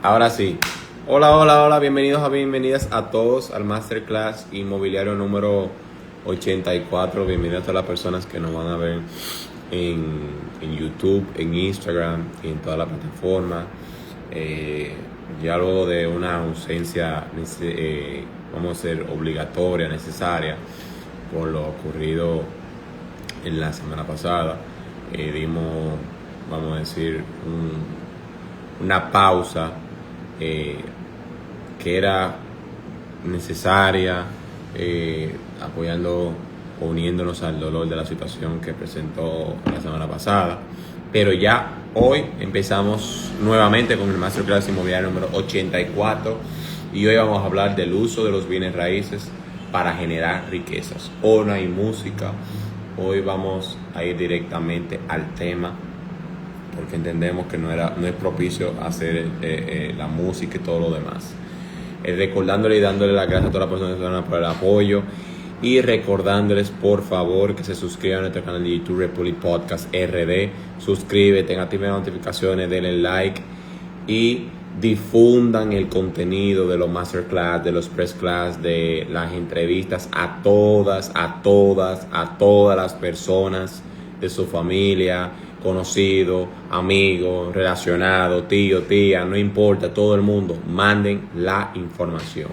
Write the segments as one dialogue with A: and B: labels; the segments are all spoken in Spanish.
A: Ahora sí. Hola, bienvenidas a todos al Masterclass Inmobiliario número 84. Bienvenidas a todas las personas que nos van a ver en YouTube, en Instagram y en toda la plataforma. Ya luego de una ausencia, vamos a ser obligatoria, necesaria, por lo ocurrido en la semana pasada, dimos, vamos a decir, una pausa que era necesaria, uniéndonos al dolor de la situación que presentó la semana pasada. Pero ya hoy empezamos nuevamente con el Masterclass Inmobiliario número 84 y hoy vamos a hablar del uso de los bienes raíces para generar riquezas. Hoy no hay música, hoy vamos a ir directamente al tema, porque entendemos que no es propicio hacer la música y todo lo demás. Recordándole y dándole las gracias a todas las personas que están por el apoyo y recordándoles por favor que se suscriban a nuestro canal de YouTube Republic Podcast RD. Suscríbete, activen las notificaciones, denle like y difundan el contenido de los masterclass, de los press class, de las entrevistas a todas las personas de su familia, conocido, amigo, relacionado, tío, tía, no importa, todo el mundo, manden la información.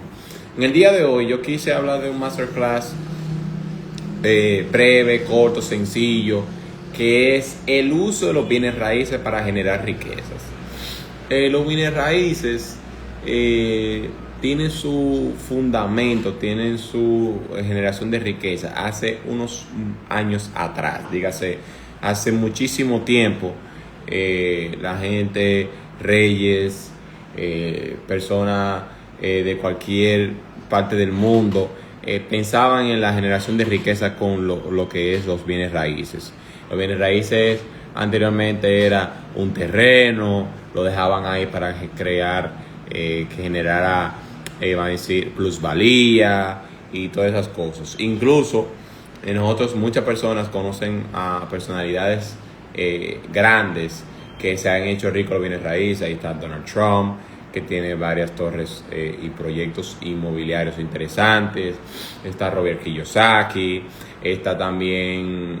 A: En el día de hoy yo quise hablar de un masterclass breve, corto, sencillo, que es el uso de los bienes raíces para generar riquezas. Los bienes raíces tienen su fundamento, tienen su generación de riqueza hace unos años atrás, dígase, hace muchísimo tiempo. La gente, reyes, personas de cualquier parte del mundo pensaban en la generación de riqueza con lo que es los bienes raíces. Los bienes raíces anteriormente era un terreno, lo dejaban ahí para crear, que generara, van a decir, plusvalía y todas esas cosas. Incluso nosotros, muchas personas conocen a personalidades grandes que se han hecho ricos los bienes raíces. Ahí está Donald Trump, que tiene varias torres y proyectos inmobiliarios interesantes. Está Robert Kiyosaki. Está también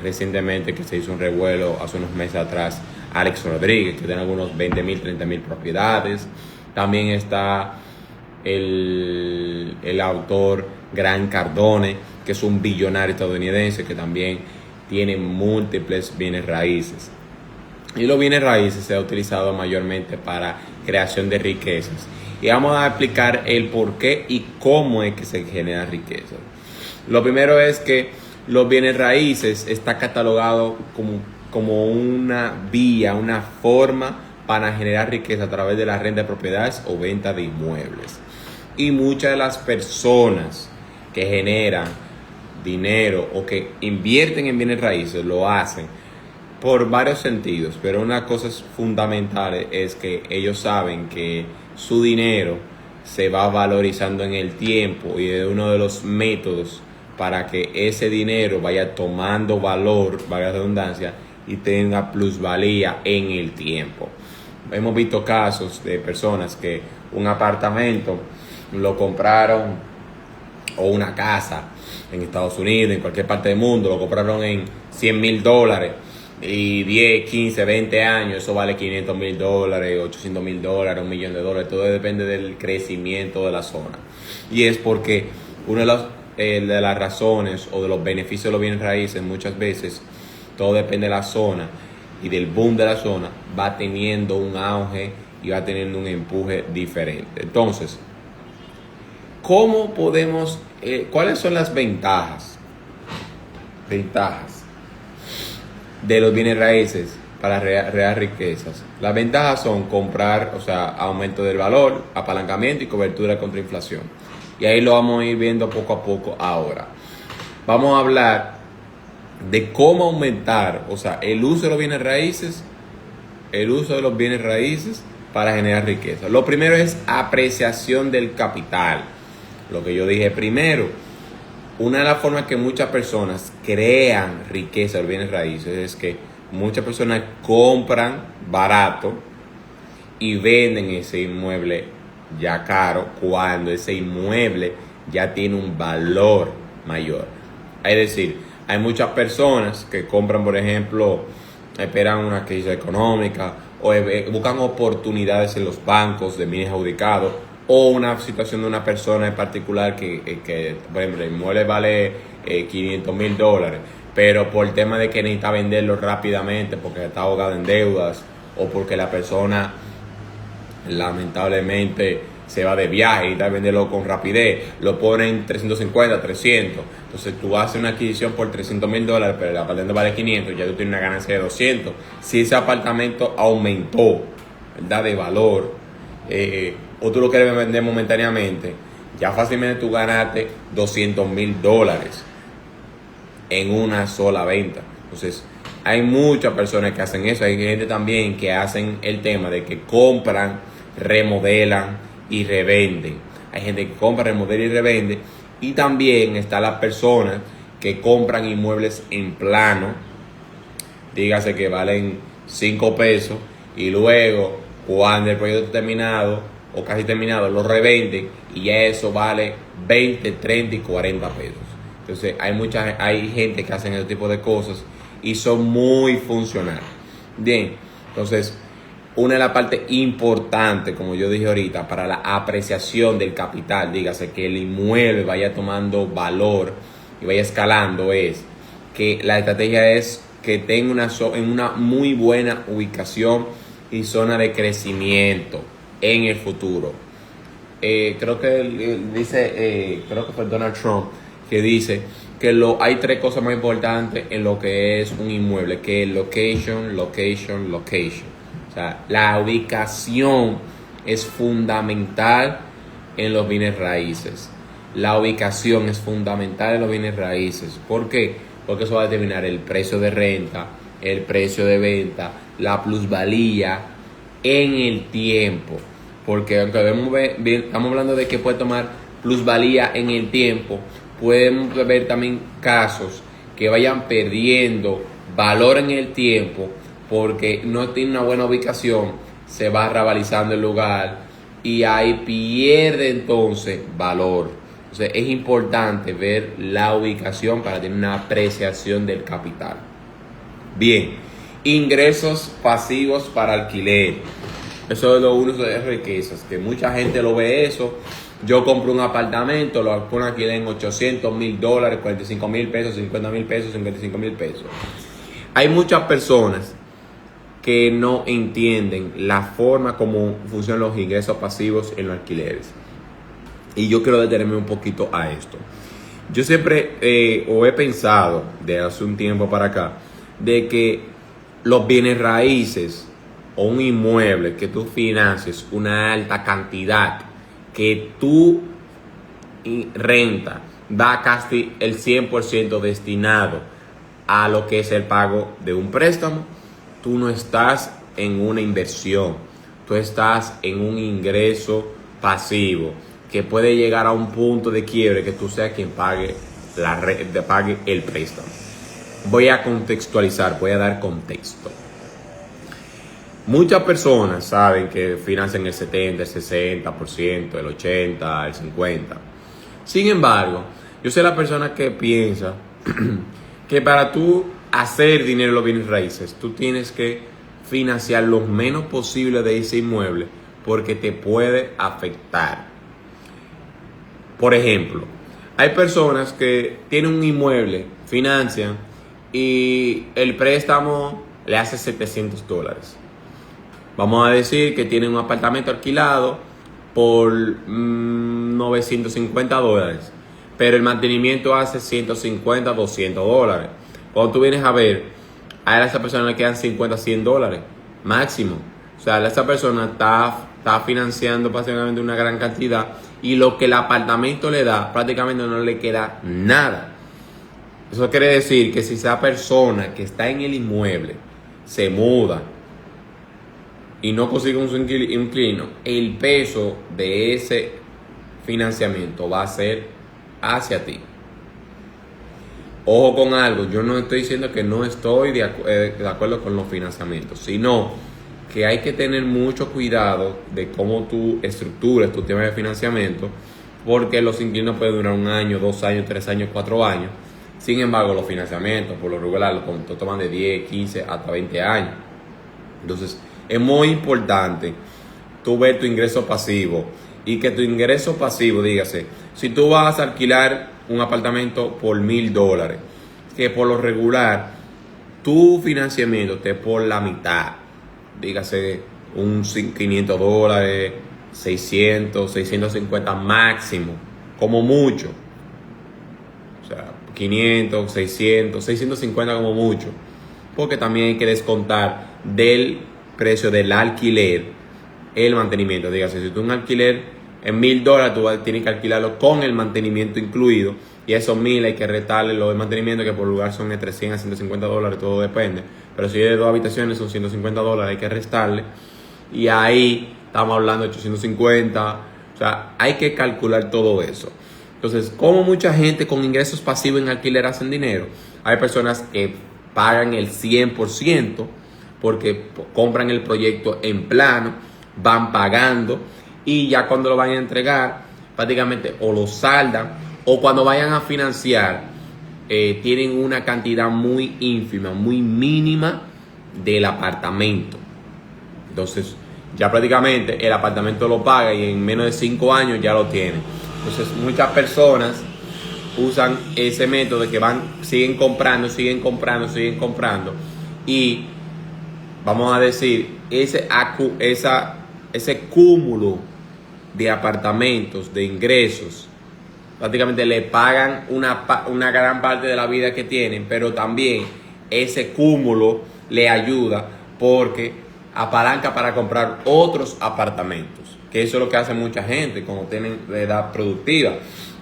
A: recientemente, que se hizo un revuelo hace unos meses atrás, Alex Rodríguez, que tiene algunos 20,000, 30,000 propiedades. También está el autor Grant Cardone, que es un billonario estadounidense que también tiene múltiples bienes raíces. Y los bienes raíces se ha utilizado mayormente para creación de riquezas. Y vamos a explicar el por qué y cómo es que se genera riqueza. Lo primero es que los bienes raíces está catalogado como una vía, una forma para generar riqueza a través de la renta de propiedades o venta de inmuebles. Y muchas de las personas que generan dinero o que invierten en bienes raíces lo hacen por varios sentidos, pero una cosa fundamental es que ellos saben que su dinero se va valorizando en el tiempo y es uno de los métodos para que ese dinero vaya tomando valor, valga la redundancia, y tenga plusvalía en el tiempo. Hemos visto casos de personas que un apartamento lo compraron, o una casa en Estados Unidos, en cualquier parte del mundo, lo compraron en $100,000 y 10, 15, 20 años, eso vale $500,000, $800,000, $1,000,000, todo depende del crecimiento de la zona. Y es porque una de las razones o de los beneficios de los bienes raíces, muchas veces, todo depende de la zona y del boom de la zona, va teniendo un auge y va teniendo un empuje diferente. Entonces, ¿cómo podemos, cuáles son las ventajas de los bienes raíces para crear riquezas? Las ventajas son comprar, o sea, aumento del valor, apalancamiento y cobertura contra inflación. Y ahí lo vamos a ir viendo poco a poco ahora. Vamos a hablar de cómo aumentar, o sea, el uso de los bienes raíces, para generar riqueza. Lo primero es apreciación del capital. Lo que yo dije primero, una de las formas que muchas personas crean riqueza de bienes raíces es que muchas personas compran barato y venden ese inmueble ya caro cuando ese inmueble ya tiene un valor mayor. Es decir, hay muchas personas que compran, por ejemplo, esperan una crisis económica o buscan oportunidades en los bancos de bienes adjudicados o una situación de una persona en particular que por ejemplo, el inmueble vale $500,000, pero por el tema de que necesita venderlo rápidamente porque está ahogado en deudas o porque la persona lamentablemente se va de viaje y da a venderlo con rapidez, lo ponen 350, 300. Entonces tú haces una adquisición por $300,000, pero el apartamento vale 500, ya tú tienes una ganancia de 200. Si ese apartamento aumentó, ¿verdad?, de valor, o tú lo quieres vender momentáneamente, ya fácilmente tú ganaste $200,000 en una sola venta. Entonces hay muchas personas que hacen eso. Hay gente también que hacen el tema de que compran, remodelan y revenden. Hay gente que compra, remodela y revende. Y también está las personas que compran inmuebles en plano, dígase que valen 5 pesos, y luego cuando el proyecto está terminado o casi terminado lo revenden y ya eso vale 20, 30 y 40 pesos. Entonces hay gente que hacen ese tipo de cosas y son muy funcionales. Bien, entonces una de las partes importantes, como yo dije ahorita, para la apreciación del capital, dígase que el inmueble vaya tomando valor y vaya escalando, es que la estrategia es que tenga una muy buena ubicación y zona de crecimiento en el futuro. Creo que creo que fue Donald Trump que dice que hay 3 cosas más importantes en lo que es un inmueble, que es location. O sea, la ubicación es fundamental en los bienes raíces. La ubicación es fundamental en los bienes raíces. ¿Por qué? Porque eso va a determinar el precio de renta, el precio de venta, la plusvalía en el tiempo. Porque aunque estamos hablando de que puede tomar plusvalía en el tiempo, podemos ver también casos que vayan perdiendo valor en el tiempo porque no tiene una buena ubicación, se va rabalizando el lugar y ahí pierde entonces valor. Entonces es importante ver la ubicación para tener una apreciación del capital. Bien, ingresos pasivos para alquiler. Eso es lo uno de riquezas, que mucha gente lo ve eso. Yo compro un apartamento, lo pongo alquiler en $800,000, $45,000 pesos, $50,000 pesos, $55,000 pesos. Hay muchas personas que no entienden la forma como funcionan los ingresos pasivos en los alquileres. Y yo quiero detenerme un poquito a esto. Yo siempre he pensado, de hace un tiempo para acá, de que los bienes raíces o un inmueble que tú financies una alta cantidad que tu renta va casi el 100% destinado a lo que es el pago de un préstamo, tú no estás en una inversión, tú estás en un ingreso pasivo que puede llegar a un punto de quiebre que tú seas quien pague el préstamo. Voy a contextualizar, voy a dar contexto. Muchas personas saben que financian el 70, el 60%, el 80%, el 50%. Sin embargo, yo soy la persona que piensa que para tú hacer dinero en los bienes raíces, tú tienes que financiar lo menos posible de ese inmueble porque te puede afectar. Por ejemplo, hay personas que tienen un inmueble, financian y el préstamo le hace $700. Vamos a decir que tienen un apartamento alquilado por $950, pero el mantenimiento hace $150, $200. Cuando tú vienes a ver, a esa persona le quedan $50, $100 máximo. O sea, esa persona está financiando básicamente una gran cantidad y lo que el apartamento le da prácticamente no le queda nada. Eso quiere decir que si esa persona que está en el inmueble se muda y no consigue un inquilino, el peso de ese financiamiento va a ser hacia ti. Ojo con algo, yo no estoy diciendo que no estoy de acuerdo con los financiamientos, sino que hay que tener mucho cuidado de cómo tú estructuras tu tema de financiamiento, porque los inquilinos pueden durar 1 año, 2 años, 3 años, 4 años. Sin embargo, los financiamientos, por lo regular, los contratos toman de 10, 15 hasta 20 años. Entonces, es muy importante tú ver tu ingreso pasivo y que tu ingreso pasivo, dígase, si tú vas a alquilar un apartamento por $1,000, que por lo regular tu financiamiento esté por la mitad, dígase un $500, 600, 650 máximo, como mucho. O sea, 500, 600, 650 como mucho. Porque también hay que descontar del precio del alquiler el mantenimiento. Dígase, si tú un alquiler en $1,000, tú tienes que alquilarlo con el mantenimiento incluido. Y esos 1,000 hay que restarle lo de mantenimiento, que por lugar son entre $100 a $150, todo depende. Pero si es de 2 habitaciones, son $150, hay que restarle. Y ahí estamos hablando de 850. O sea, hay que calcular todo eso. Entonces, como mucha gente con ingresos pasivos en alquiler hacen dinero, hay personas que pagan el 100% porque compran el proyecto en plano, van pagando y ya cuando lo vayan a entregar, prácticamente o lo saldan o cuando vayan a financiar, tienen una cantidad muy ínfima, muy mínima del apartamento. Entonces, ya prácticamente el apartamento lo paga y en menos de 5 años ya lo tiene. Entonces, muchas personas usan ese método de que siguen comprando y vamos a decir, ese cúmulo de apartamentos, de ingresos, prácticamente le pagan una gran parte de la vida que tienen, pero también ese cúmulo le ayuda porque apalanca para comprar otros apartamentos, que eso es lo que hace mucha gente cuando tienen la edad productiva.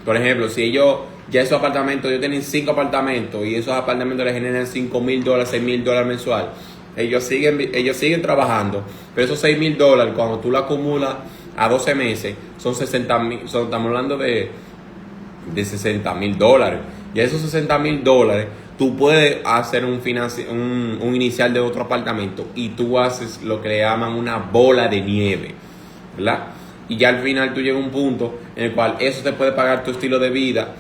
A: Por ejemplo, si ellos ya esos apartamentos, ellos tienen 5 apartamentos y esos apartamentos les generan $5,000, $6,000 mensual, ellos siguen trabajando, pero esos $6,000 cuando tú lo acumulas a 12 meses son 60,000, estamos hablando de $60,000. Y esos $60,000 tú puedes hacer un inicial de otro apartamento y tú haces lo que le llaman una bola de nieve, ¿verdad? Y ya al final tú llegas a un punto en el cual eso te puede pagar tu estilo de vida,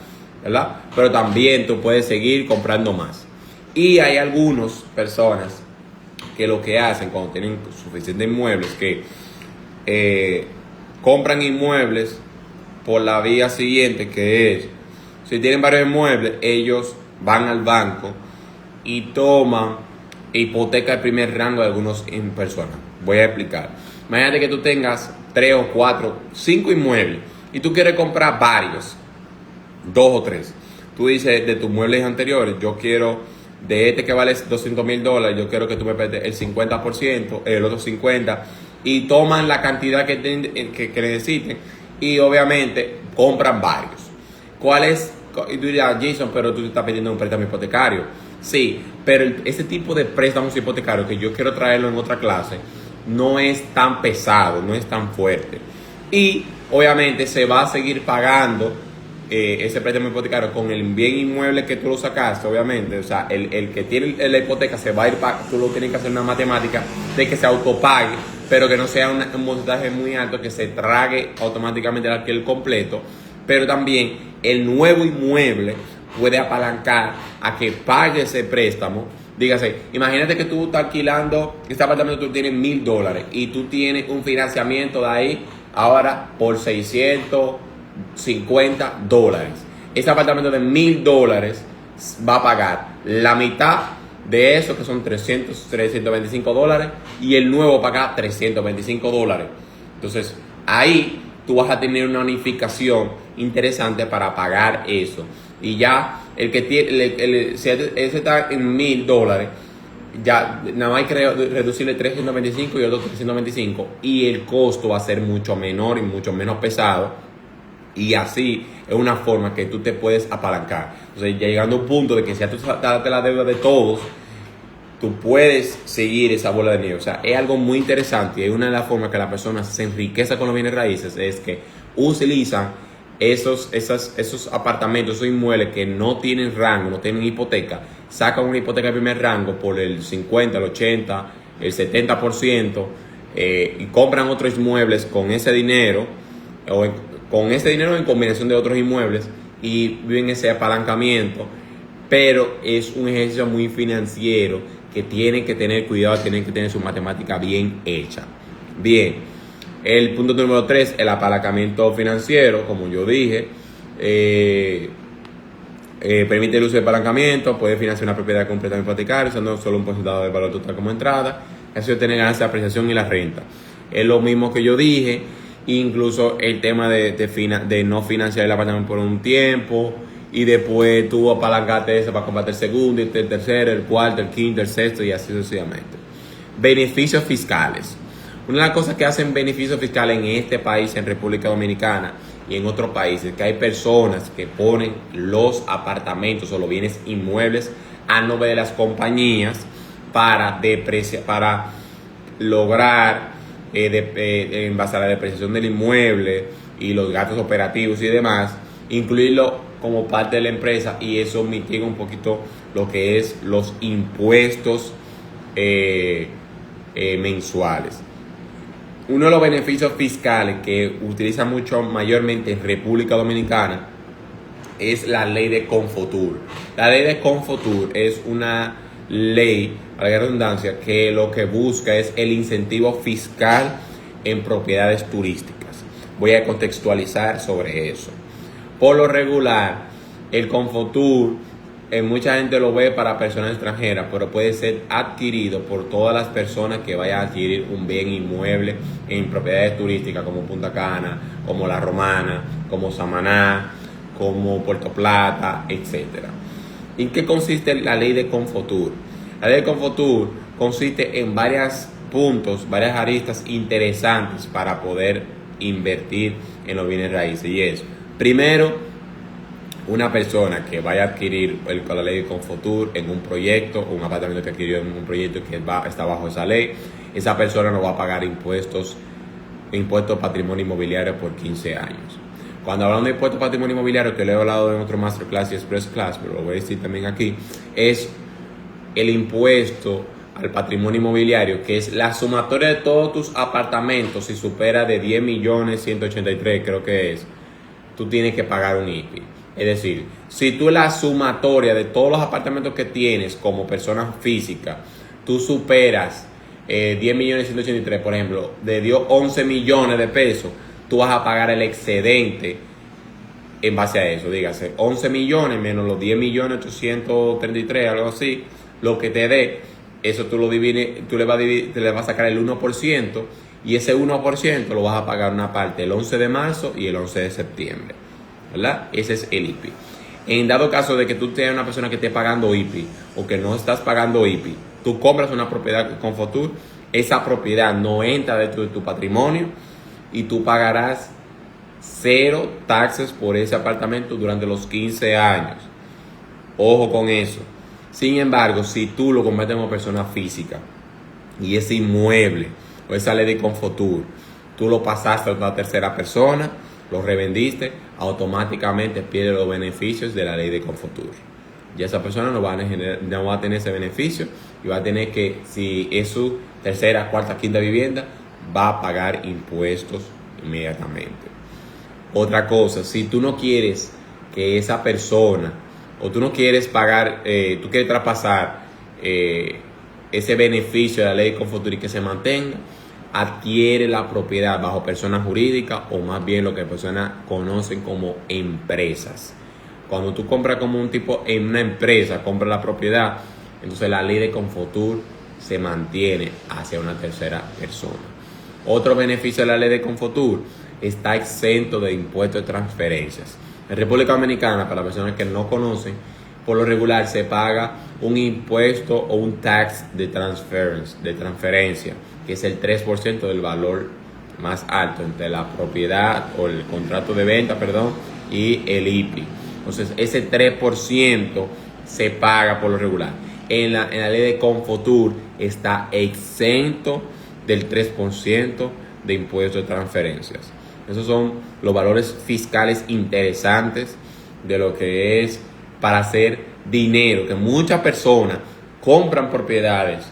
A: ¿verdad? Pero también tú puedes seguir comprando más. Y hay algunas personas que lo que hacen cuando tienen suficientes inmuebles, que compran inmuebles por la vía siguiente, que es, si tienen varios inmuebles, ellos van al banco y toman hipoteca de primer rango de algunos personas. Voy a explicar. Imagínate que tú tengas 3 o 4, 5 inmuebles y tú quieres comprar varios, 2 o 3. Tú dices de tus muebles anteriores, yo quiero de este que vale $200,000, yo quiero que tú me prestes el 50%, el otro 50%, y toman la cantidad que necesiten y obviamente compran varios. ¿Cuál es? Y tú dirás, Jason, pero tú te estás pidiendo un préstamo hipotecario. Sí, pero ese tipo de préstamos hipotecarios, que yo quiero traerlo en otra clase, no es tan pesado, no es tan fuerte. Y obviamente se va a seguir pagando ese préstamo hipotecario con el bien inmueble que tú lo sacaste, obviamente. O sea, el que tiene la hipoteca se va a ir, tú lo tienes que hacer una matemática de que se autopague, pero que no sea un porcentaje muy alto, que se trague automáticamente el alquiler completo. Pero también el nuevo inmueble puede apalancar a que pague ese préstamo. Dígase, imagínate que tú estás alquilando, este apartamento tú tienes $1,000 y tú tienes un financiamiento de ahí ahora por $650. Ese apartamento de $1,000 va a pagar la mitad de eso, que son $325, y el nuevo paga $325. Entonces, ahí tú vas a tener una unificación interesante para pagar eso. Y ya el que tiene, si ese está en $1,000, ya nada más hay que reducirle 325 y el otro 325, y el costo va a ser mucho menor y mucho menos pesado. Y así es una forma que tú te puedes apalancar. Entonces, ya llegando a un punto de que si ya tú saltaste la deuda de todos, tú puedes seguir esa bola de nieve. O sea, es algo muy interesante, y es una de las formas que la persona se enriquece con los bienes raíces, es que utilizan esos apartamentos, esos inmuebles que no tienen rango, no tienen hipoteca, sacan una hipoteca de primer rango por el 50, el 80, el 70% y compran otros inmuebles con ese dinero, con ese dinero en combinación de otros inmuebles y viven ese apalancamiento, pero es un ejercicio muy financiero que tienen que tener cuidado, tienen que tener su matemática bien hecha. Bien, el punto número 3, el apalancamiento financiero, como yo dije, permite el uso de apalancamiento, puede financiar una propiedad completamente hipotecaria usando solo un porcentaje del valor total como entrada, eso de tener ganancia de apreciación y la renta. Es lo mismo que yo dije, incluso el tema de no financiar el apartamento por un tiempo y después tú apalancarte eso para comprarte el segundo, el tercero, el cuarto, el quinto, el sexto y así sucesivamente. Beneficios fiscales. Una de las cosas que hacen beneficios fiscales en este país, en República Dominicana y en otros países, que hay personas que ponen los apartamentos o los bienes inmuebles a nombre de las compañías para lograr en base a la depreciación del inmueble y los gastos operativos y demás, incluirlo como parte de la empresa, y eso mitiga un poquito lo que es los impuestos mensuales. Uno de los beneficios fiscales que utiliza mucho mayormente en República Dominicana es la ley de Confotur. La ley de Confotur es una ley, a la redundancia, que lo que busca es el incentivo fiscal en propiedades turísticas. Voy a contextualizar sobre eso. Por lo regular, el Confotur, mucha gente lo ve para personas extranjeras, pero puede ser adquirido por todas las personas que vayan a adquirir un bien inmueble en propiedades turísticas como Punta Cana, como La Romana, como Samaná, como Puerto Plata, etc. ¿En qué consiste la ley de Confotur? La ley de Confotur consiste en varios puntos, varias aristas interesantes para poder invertir en los bienes raíces. Y es, primero, una persona que vaya a adquirir con la ley de Confotur en un proyecto, un apartamento que adquirió en un proyecto que está bajo esa ley, esa persona no va a pagar impuestos de patrimonio inmobiliario por 15 años. Cuando hablamos de impuestos de patrimonio inmobiliario, que lo he hablado en otro Masterclass y Express Class, pero lo voy a decir también aquí, es el impuesto al patrimonio inmobiliario, que es la sumatoria de todos tus apartamentos. Si supera de 10.183.000, creo que es, tú tienes que pagar un IPI. Es decir, si tú la sumatoria de todos los apartamentos que tienes como persona física, tú superas 10.183.000, por ejemplo, de dio 11 millones de pesos, tú vas a pagar el excedente en base a eso. Dígase, 11 millones menos los 10.833.000, algo así, lo que te dé, eso tú lo divides, te le vas a sacar el 1%, y ese 1% lo vas a pagar una parte el 11 de marzo y el 11 de septiembre. ¿Verdad? Ese es el IPI. En dado caso de que tú tengas una persona que esté pagando IPI o que no estás pagando IPI, tú compras una propiedad con Confotur, esa propiedad no entra dentro de tu patrimonio y tú pagarás 0 taxes por ese apartamento durante los 15 años. Ojo con eso. Sin embargo, si tú lo conviertes como persona física y ese inmueble o esa ley de Confotur, tú lo pasaste a una tercera persona, lo revendiste, automáticamente pierde los beneficios de la ley de Confotur. Ya esa persona no va a tener ese beneficio y va a tener que, si es su tercera, cuarta, quinta vivienda, va a pagar impuestos inmediatamente. Otra cosa, si tú no quieres que esa persona, o tú no quieres pagar, tú quieres traspasar ese beneficio de la ley de Confotur y que se mantenga, adquiere la propiedad bajo persona jurídica, o más bien lo que personas conocen como empresas. Cuando tú compras como un tipo en una empresa, compras la propiedad, entonces la ley de Confotur se mantiene hacia una tercera persona. Otro beneficio de la ley de Confotur, está exento de impuestos de transferencias. En República Dominicana, para las personas que no conocen, por lo regular se paga un impuesto o un tax de transferencia, que es el 3% del valor más alto entre la propiedad o el contrato de venta, y el IPI. Entonces, ese 3% se paga por lo regular. En la ley de Confotur está exento del 3% de impuestos de transferencias. Esos son los valores fiscales interesantes de lo que es para hacer dinero, que muchas personas compran propiedades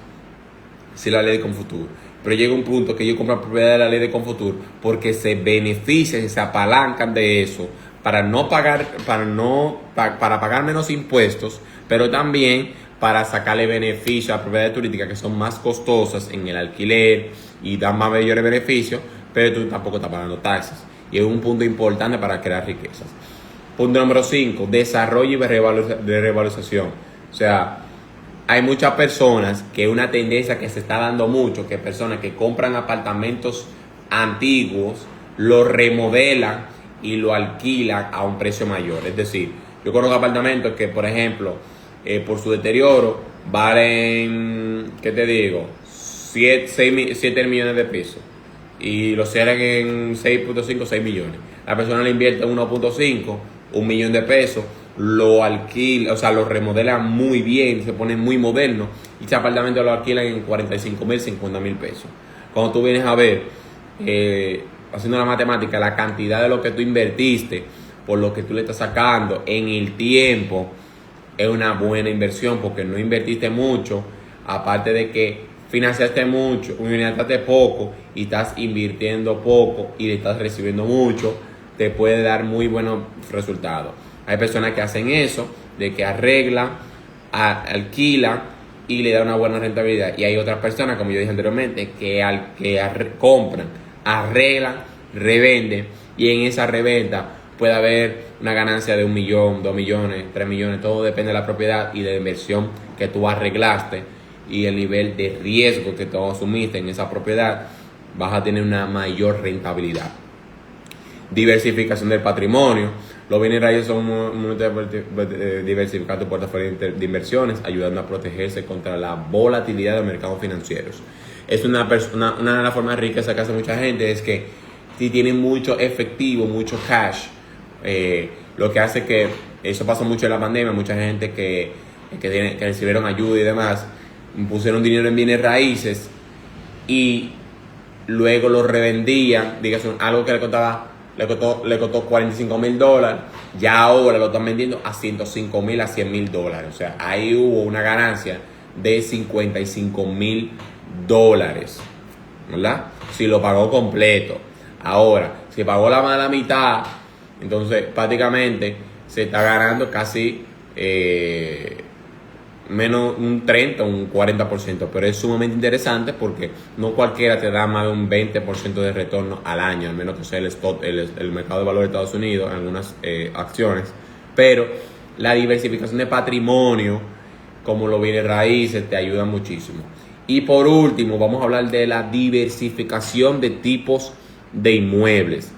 A: Sí, la ley de Confuturo. Pero llega un punto que ellos compran propiedad de la ley de Confuturo porque se benefician y se apalancan de eso para no pagar, para pagar menos impuestos, pero también para sacarle beneficio a propiedades turísticas que son más costosas en el alquiler y dan más mayores beneficios, pero tú tampoco estás pagando taxes. Y es un punto importante para crear riquezas. Punto número 5, desarrollo y revalorización. O sea, hay muchas personas que una tendencia que se está dando mucho, que personas que compran apartamentos antiguos, lo remodelan y lo alquilan a un precio mayor. Es decir, yo conozco apartamentos que, por ejemplo, por su deterioro valen, ¿qué te digo? 7 millones de pesos. Y lo cierran en 6.5, 6 millones. La persona le invierte 1.5, 1 millón de pesos, lo alquila, o sea, lo remodelan muy bien, se pone muy moderno y ese apartamento lo alquilan en 45,000, 50,000 pesos. Cuando tú vienes a ver, haciendo la matemática, la cantidad de lo que tú invertiste por lo que tú le estás sacando en el tiempo, es una buena inversión porque no invertiste mucho, aparte de que financiaste mucho, financiaste poco y estás invirtiendo poco y estás recibiendo mucho, te puede dar muy buenos resultados. Hay personas que hacen eso, de que arreglan, alquilan y le dan una buena rentabilidad. Y hay otras personas, como yo dije anteriormente, que compran, arreglan, revenden y en esa reventa puede haber una ganancia de 1 millón, 2 millones, 3 millones. Todo depende de la propiedad y de la inversión que tú arreglaste y el nivel de riesgo que tú asumiste en esa propiedad. Vas a tener una mayor rentabilidad. Diversificación del patrimonio. Los bienes raíces son un momento de diversificar tu portafolio de inversiones, ayudando a protegerse contra la volatilidad de los mercados financieros. Es una de las formas ricas que hace mucha gente, es que si tienen mucho efectivo, mucho cash, lo que hace que, eso pasó mucho en la pandemia, mucha gente que recibieron ayuda y demás, pusieron dinero en bienes raíces y luego lo revendían, dígase, algo que le costó $45,000, ya ahora lo están vendiendo a $105,000, a $100,000. O sea, ahí hubo una ganancia de $55,000, ¿verdad? Si lo pagó completo. Ahora, si pagó la mala mitad, entonces prácticamente se está ganando casi menos un 30 o un 40%, pero es sumamente interesante porque no cualquiera te da más de un 20% de retorno al año, al menos que sea el mercado de valores de Estados Unidos en algunas acciones. Pero la diversificación de patrimonio, como los bienes raíces, te ayuda muchísimo. Y por último, vamos a hablar de la diversificación de tipos de inmuebles.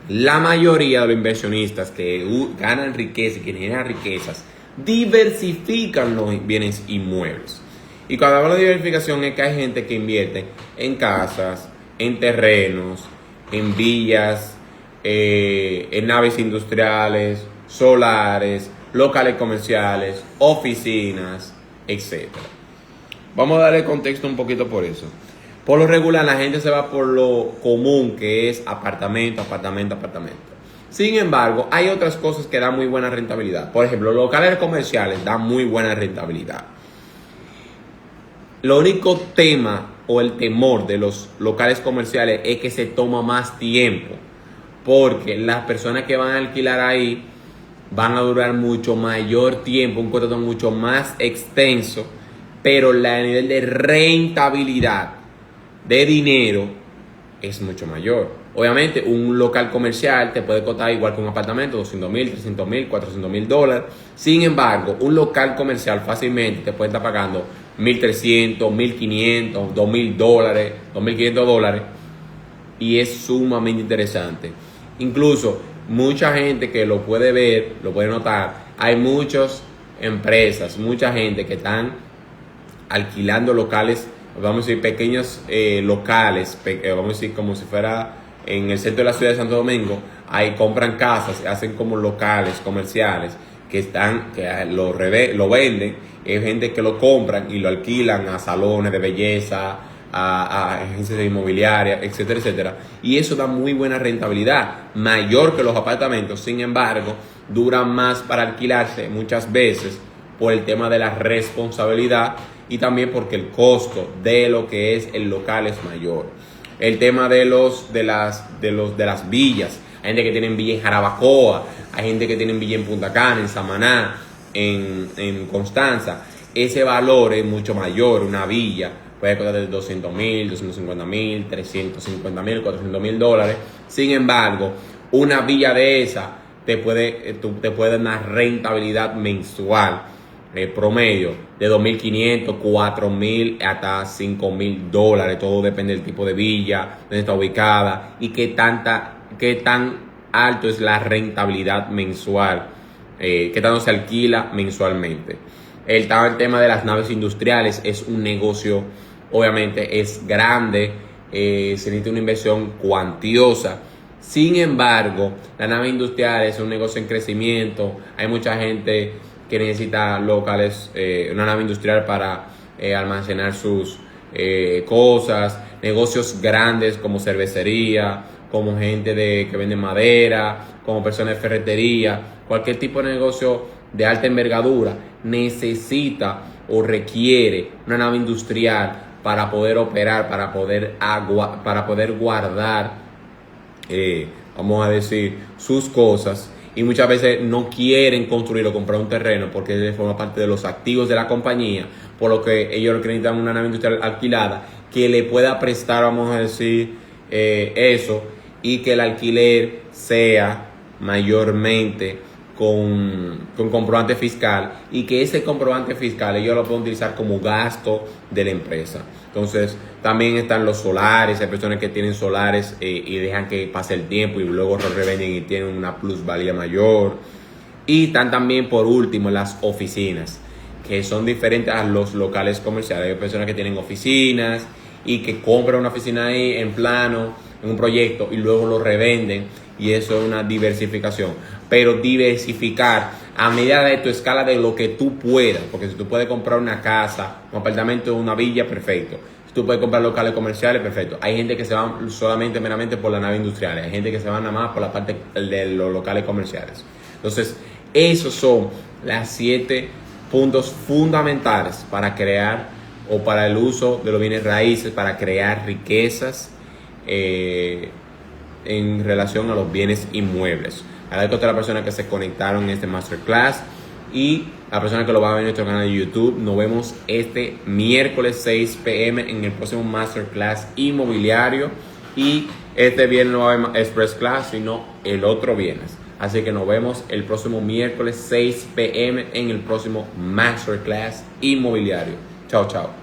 A: La mayoría de los inversionistas que ganan riqueza y que generan riquezas diversifican los bienes inmuebles. Y cuando hablo de diversificación es que hay gente que invierte en casas, en terrenos, en villas, en naves industriales, solares, locales comerciales, oficinas, etc. Vamos a darle contexto un poquito por eso. Por lo regular la gente se va por lo común, que es apartamento. Sin embargo, hay otras cosas que dan muy buena rentabilidad. Por ejemplo, los locales comerciales dan muy buena rentabilidad. Lo único tema o el temor de los locales comerciales es que se toma más tiempo, porque las personas que van a alquilar ahí van a durar mucho mayor tiempo, un contrato mucho más extenso, pero el nivel de rentabilidad de dinero es mucho mayor. Obviamente, un local comercial te puede costar igual que un apartamento, $200,000, $300,000, $400,000. Sin embargo, un local comercial fácilmente te puede estar pagando $1,300, $1,500, $2,000, $2,500. Y es sumamente interesante. Incluso, mucha gente que lo puede ver, lo puede notar. Hay muchas empresas, mucha gente que están alquilando locales, vamos a decir pequeños locales, vamos a decir como si fuera en el centro de la ciudad de Santo Domingo. Ahí compran casas, hacen como locales comerciales que lo venden. Hay gente que lo compran y lo alquilan a salones de belleza, a agencias inmobiliarias, etcétera, etcétera. Y eso da muy buena rentabilidad, mayor que los apartamentos. Sin embargo, duran más para alquilarse muchas veces por el tema de la responsabilidad y también porque el costo de lo que es el local es mayor. El tema de las villas. Hay gente que tiene villa en Jarabacoa, hay gente que tiene villa en Punta Cana, en Samaná, en Constanza. Ese valor es mucho mayor. Una villa puede costar de 200,000, 250,000, 350,000, 400,000 dólares. Sin embargo, una villa de esa te puede dar una rentabilidad mensual promedio de 2.500, 4.000 hasta 5.000 dólares. Todo depende del tipo de villa, dónde está ubicada y qué tan alto es la rentabilidad mensual, qué tanto se alquila mensualmente. El tema de las naves industriales es un negocio, obviamente es grande, se necesita una inversión cuantiosa. Sin embargo, la nave industrial es un negocio en crecimiento. Hay mucha gente que necesita locales, una nave industrial para almacenar sus cosas, negocios grandes como cervecería, como gente que vende madera, como personas de ferretería. Cualquier tipo de negocio de alta envergadura necesita o requiere una nave industrial para poder operar, para poder guardar, vamos a decir, sus cosas. Y muchas veces no quieren construir o comprar un terreno porque forma parte de los activos de la compañía, por lo que ellos necesitan una nave industrial alquilada que le pueda prestar, vamos a decir, eso, y que el alquiler sea mayormente con comprobante fiscal, y que ese comprobante fiscal ellos lo pueden utilizar como gasto de la empresa. Entonces también están los solares. Hay personas que tienen solares y dejan que pase el tiempo y luego lo revenden y tienen una plusvalía mayor. Y están también, por último, las oficinas, que son diferentes a los locales comerciales. Hay personas que tienen oficinas y que compran una oficina ahí en plano, en un proyecto, y luego lo revenden, y eso es una diversificación. Pero diversificar a medida de tu escala, de lo que tú puedas, porque si tú puedes comprar una casa, un apartamento, una villa, perfecto. Si tú puedes comprar locales comerciales, perfecto. Hay gente que se va solamente meramente por la nave industrial, hay gente que se va nada más por la parte de los locales comerciales. Entonces, esos son las 7 puntos fundamentales para crear o para el uso de los bienes raíces, para crear riquezas en relación a los bienes inmuebles. Agradezco a todas las personas que se conectaron en este masterclass y a las personas que lo van a ver en nuestro canal de YouTube. Nos vemos este miércoles 6 p.m. en el próximo masterclass inmobiliario, y este viernes no va a haber express class, sino el otro viernes. Así que nos vemos el próximo miércoles 6 p.m. en el próximo masterclass inmobiliario. Chao, chao.